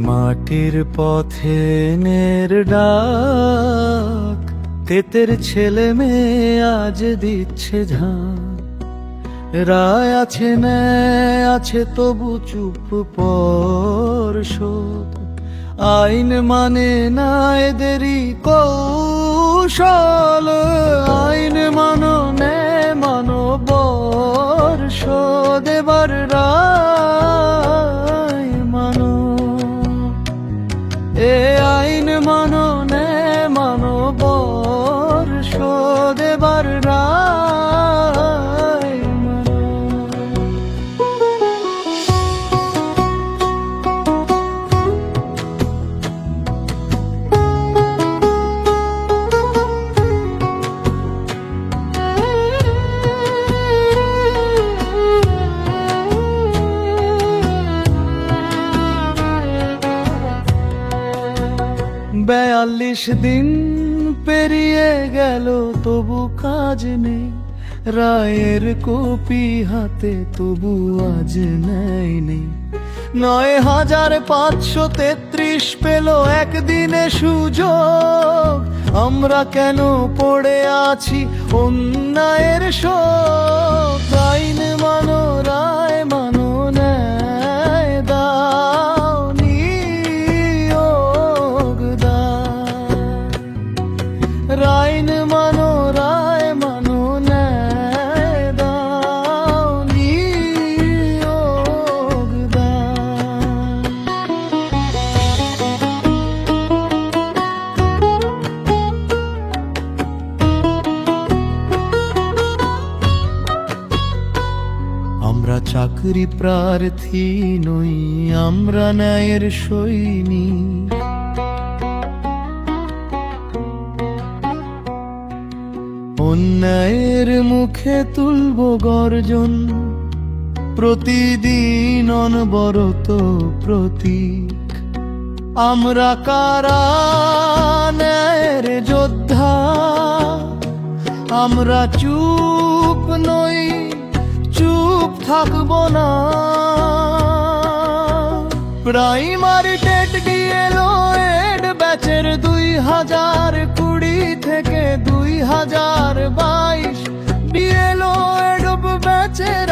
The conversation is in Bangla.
মাটির পথে নের ডাক, তেতের ছেলে মেয়ে আজ দিচ্ছে ঝাঁক। রায় আছে ন্যায় আছে তবু চুপ পর্ষদ, আইন মানে না এদেরই কৌশল। আইন মানো ন্যায় মানো বর্ষদ, এবার রায় মানো। এ আইন মানো ন্যায় মানো বর্ষদ, এবার রায় মানো। বেয়াল্লিশ দিন পেরিয়ে গেল তবু কাজ নেই, রায়ের কপি হাতে তবু আজ নেই নেই। ৯,৫৩৩ পেল একদিনে সুযোগ, আমরা কেন পড়ে আছি অন্যায়ের শোক। আইন মানো রায় মানো ন্যায় দাও নিয়োগ দাও। আইন মানো রায় মানো ন্যায় দাও নিয়োগ দাও। আমরা চাকরি প্রার্থী নই, আমরা ন্যায়ের সৈনিক। অন্যায়ের মুখে তুলব গর্জন, প্রতিদিন অনবরত প্রতীক। আমরা কারা ন্যায়ের যোদ্ধা, আমরা চুপ নই চুপ থাকব না। প্রাইমারি টেট ডিএলএড ব্যাচের 2020 থেকে 2022 ডিএলএড ব্যাচের